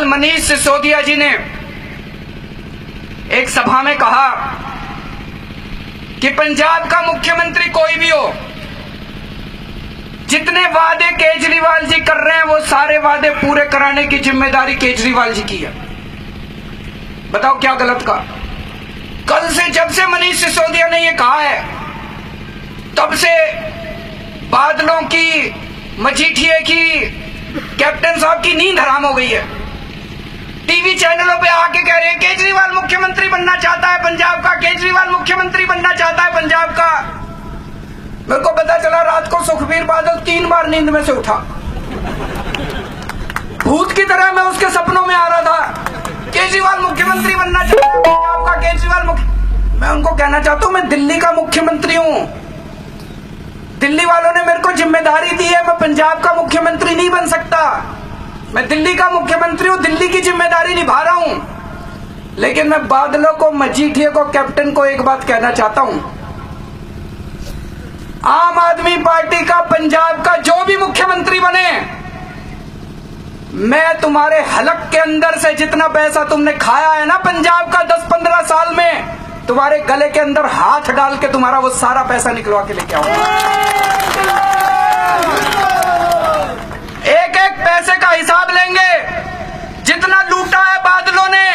मनीष सिसोदिया जी ने एक सभा में कहा कि पंजाब का मुख्यमंत्री कोई भी हो, जितने वादे केजरीवाल जी कर रहे हैं वो सारे वादे पूरे कराने की जिम्मेदारी केजरीवाल जी की है। बताओ क्या गलत कहा? कल से जब से मनीष सिसोदिया ने ये कहा है तब से बादलों की, मजीठिए की, कैप्टन साहब की नींद हराम हो गई है। टीवी चैनलों पे आके कह रहे हैं केजरीवाल मुख्यमंत्री बनना चाहता है पंजाब का, केजरीवाल मुख्यमंत्री बनना चाहता है पंजाब का। मेरे को पता चला रात को सुखबीर बादल 3 बार नींद में से उठा, भूत की तरह मैं उसके सपनों में आ रहा था। केजरीवाल मुख्यमंत्री बनना चाहता है पंजाब का, केजरीवाल मैं उनको कहना चाहता हूं मैं दिल्ली का मुख्यमंत्री हूं। दिल्ली वालों ने मेरे को जिम्मेदारी दी है, मैं पंजाब का मुख्यमंत्री नहीं बन सकता। मैं दिल्ली का मुख्यमंत्री हूं, दिल्ली की जिम्मेदारी निभा रहा हूं। लेकिन मैं बादलों को, मजीठिए को, कैप्टन को एक बात कहना चाहता हूं, आम आदमी पार्टी का पंजाब का जो भी मुख्यमंत्री बने, मैं तुम्हारे हलक के अंदर से जितना पैसा तुमने खाया है ना पंजाब का 10-15 साल में, तुम्हारे गले के अंदर हाथ डाल के तुम्हारा वो सारा पैसा निकलवा के लेके आऊंगा। एक एक पैसे का हिसाब लेंगे। जितना लूटा है बादलों ने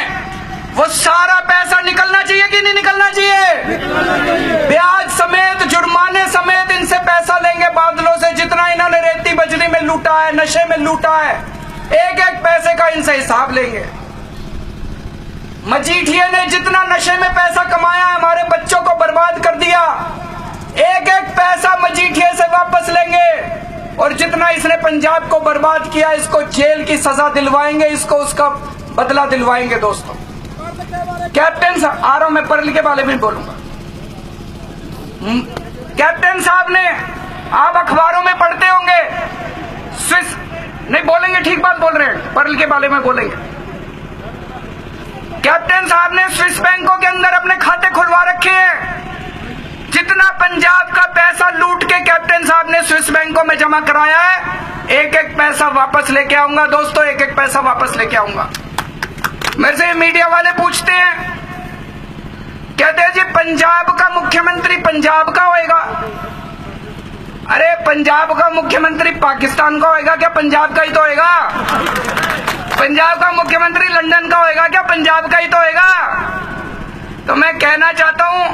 वो सारा पैसा निकलना चाहिए कि नहीं निकलना चाहिए? ब्याज समेत, जुर्माने समेत इनसे पैसा लेंगे बादलों से। जितना इन्होंने रेती बजरी में लूटा है, नशे में लूटा है, एक एक पैसे का इनसे हिसाब लेंगे। मजीठिए ने जितना नशे में पैसा कमाया, हमारे बच्चों को बर्बाद कर दिया, एक एक पैसा मजीठिए से वापस लेंगे। और जितना इसने पंजाब को बर्बाद किया, इसको जेल की सजा दिलवाएंगे, इसको उसका बदला दिलवाएंगे। दोस्तों, कैप्टन साहब, आ रहा हूं मैं, परल के बारे में बोलूंगा। कैप्टन साहब ने, आप अखबारों में पढ़ते होंगे, स्विस नहीं बोलेंगे, ठीक बात बोल रहे हैं, परल के बारे में बोलेंगे। कैप्टन साहब ने स्विस बैंकों के अंदर अपने खाते खुलवा रखे हैं। जितना पंजाब का पैसा लूट के कैप्टन साहब ने स्विस बैंकों में जमा कराया है, एक एक पैसा वापस लेके आऊंगा। दोस्तों, एक एक पैसा वापस लेके आऊंगा। मेरे से मीडिया वाले पूछते हैं, कहते हैं जी पंजाब का मुख्यमंत्री पंजाब का होएगा। अरे पंजाब का मुख्यमंत्री पाकिस्तान का होएगा क्या? पंजाब का ही तो होएगा। पंजाब का मुख्यमंत्री लंदन का होएगा क्या? पंजाब का ही तो होएगा। तो मैं कहना चाहता हूं,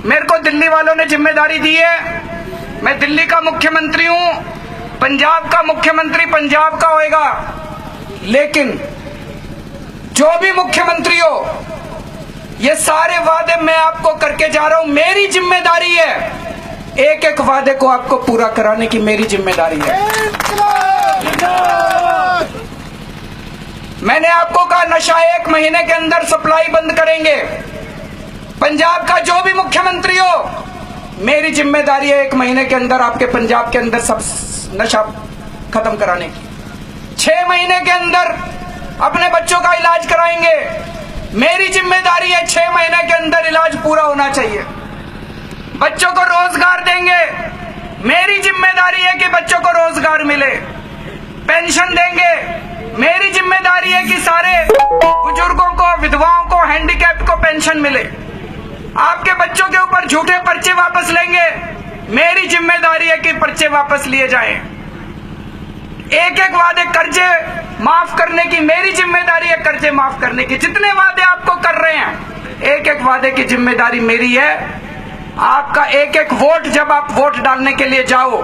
मेरे को दिल्ली वालों ने जिम्मेदारी दी है, मैं दिल्ली का मुख्यमंत्री हूं, पंजाब का मुख्यमंत्री पंजाब का होएगा। लेकिन जो भी मुख्यमंत्री हो, ये सारे वादे मैं आपको करके जा रहा हूं, मेरी जिम्मेदारी है। एक एक वादे को आपको पूरा कराने की मेरी जिम्मेदारी है। मैंने आपको कहा नशा 1 महीने के अंदर सप्लाई बंद करेंगे। पंजाब का जो भी मुख्यमंत्री हो, मेरी जिम्मेदारी है 1 महीने के अंदर आपके पंजाब के अंदर सब नशा खत्म कराने की। 6 महीने के अंदर अपने बच्चों का इलाज कराएंगे। मेरी जिम्मेदारी है 6 महीने के अंदर इलाज पूरा होना चाहिए। बच्चों को रोजगार देंगे, मेरी जिम्मेदारी है कि बच्चों को रोजगार मिले। पेंशन देंगे, मेरी जिम्मेदारी है कि सारे बुजुर्गों को, विधवाओं को, हैंडीकैप को पेंशन मिले। आपके बच्चों के ऊपर झूठे पर्चे वापस लेंगे, मेरी जिम्मेदारी है कि पर्चे वापस लिए जाएं। एक एक वादे, कर्जे माफ करने की मेरी जिम्मेदारी है, कर्जे माफ करने की। जितने वादे आपको कर रहे हैं, एक एक वादे की जिम्मेदारी मेरी है। आपका एक एक वोट, जब आप वोट डालने के लिए जाओ,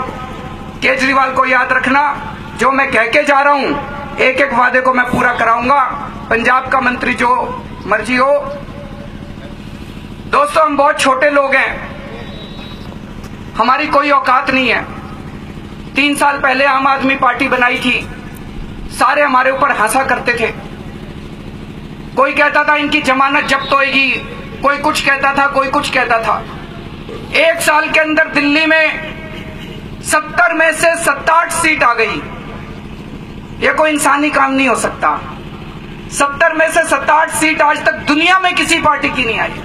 केजरीवाल को याद रखना, जो मैं कह के जा रहा हूं, एक एक वादे को मैं पूरा कराऊंगा। पंजाब का मंत्री जो मर्जी हो। दोस्तों, हम बहुत छोटे लोग हैं, हमारी कोई औकात नहीं है। 3 साल पहले आम आदमी पार्टी बनाई थी, सारे हमारे ऊपर हंसा करते थे। कोई कहता था इनकी जमानत जब्त होएगी, कोई कुछ कहता था, कोई कुछ कहता था। 1 साल के अंदर दिल्ली में 70 में से 67 सीट आ गई। यह कोई इंसानी काम नहीं हो सकता। 70 में से 67 सीट आज तक दुनिया में किसी पार्टी की नहीं आई।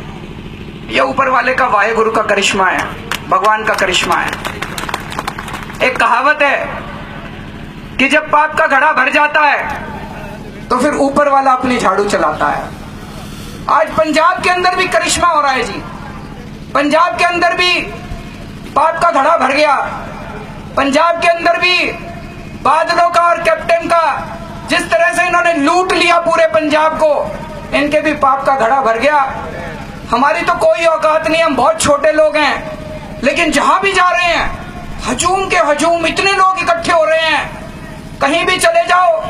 यह ऊपर वाले का, वाहेगुरु का करिश्मा है, भगवान का करिश्मा है। एक कहावत है कि जब पाप का घड़ा भर जाता है तो फिर ऊपर वाला अपनी झाड़ू चलाता है। आज पंजाब के अंदर भी करिश्मा हो रहा है जी। पंजाब के अंदर भी पाप का घड़ा भर गया। पंजाब के अंदर भी बादलों का और कैप्टन का जिस तरह से इन्होंने लूट लिया पूरे पंजाब को, इनके भी पाप का घड़ा भर गया। हमारी तो कोई औकात नहीं, हम बहुत छोटे लोग हैं, लेकिन जहां भी जा रहे हैं हजूम के हजूम इतने लोग इकट्ठे हो रहे हैं। कहीं भी चले जाओ,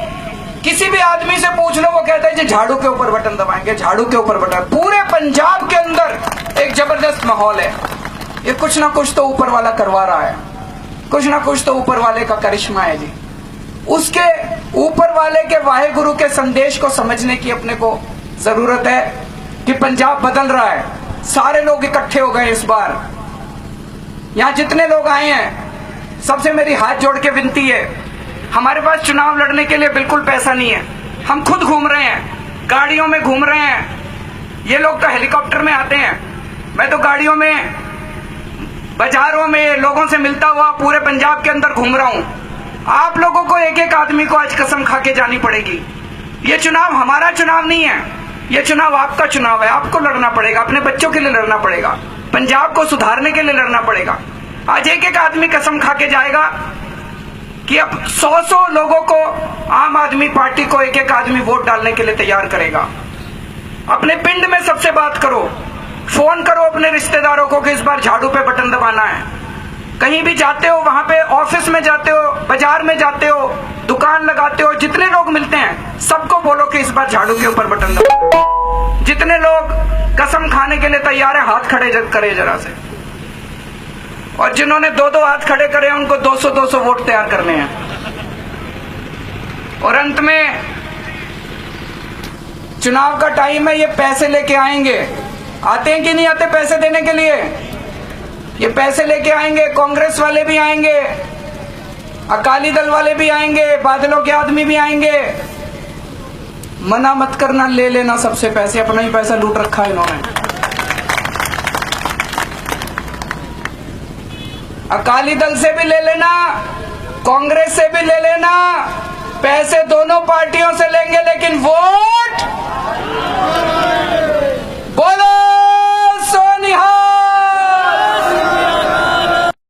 किसी भी आदमी से पूछ लो, वो कहता है जी झाड़ू के ऊपर बटन दबाएंगे, झाड़ू के ऊपर बटन। पूरे पंजाब के अंदर एक जबरदस्त माहौल है। ये कुछ ना कुछ तो ऊपर वाला करवा रहा है, कुछ ना कुछ तो ऊपर वाले का करिश्मा है जी। उसके ऊपर वाले के वाहेगुरु के संदेश को समझने की अपने को जरूरत है कि पंजाब बदल रहा है। सारे लोग इकट्ठे हो गए इस बार। यहां जितने लोग आए हैं, सबसे मेरी हाथ जोड़ के विनती है, हमारे पास चुनाव लड़ने के लिए बिल्कुल पैसा नहीं है। हम खुद घूम रहे हैं, गाड़ियों में घूम रहे हैं। ये लोग तो हेलीकॉप्टर में आते हैं, मैं तो गाड़ियों में, बाजारों में लोगों से मिलता हुआ पूरे पंजाब के अंदर घूम रहा हूं। आप लोगों को एक एक आदमी को आज कसम खा के जानी पड़ेगी। ये चुनाव हमारा चुनाव नहीं है, ये चुनाव आपका चुनाव है। आपको लड़ना पड़ेगा, अपने बच्चों के लिए लड़ना पड़ेगा, पंजाब को सुधारने के लिए लड़ना पड़ेगा। आज एक एक आदमी कसम खा के जाएगा कि अब 100 लोगों को, आम आदमी पार्टी को एक एक आदमी वोट डालने के लिए तैयार करेगा। अपने पिंड में सबसे बात करो, फोन करो अपने रिश्तेदारों को कि इस बार झाड़ू पे बटन दबाना है। कहीं भी जाते हो, वहां पे ऑफिस में जाते हो, बाजार में जाते हो, दुकान लगाते हो, जितने लोग मिलते हैं सबको बोलो कि इस बार झाड़ू के ऊपर बटन दबाओ। जितने लोग कसम खाने के लिए तैयार है हाथ खड़े करे जरा से, और जिन्होंने 2-2 हाथ खड़े करे उनको 200-200 वोट तैयार करने हैं। और अंत में चुनाव का टाइम है, ये पैसे लेके आएंगे। आते हैं कि नहीं आते पैसे देने के लिए? ये पैसे लेके आएंगे, कांग्रेस वाले भी आएंगे, अकाली दल वाले भी आएंगे, बादलों के आदमी भी आएंगे। मना मत करना, ले लेना सबसे पैसे, अपना ही पैसा लूट रखा है इन्होंने। अकाली दल से भी ले लेना, कांग्रेस से भी ले लेना, पैसे दोनों पार्टियों से लेंगे, लेकिन वोट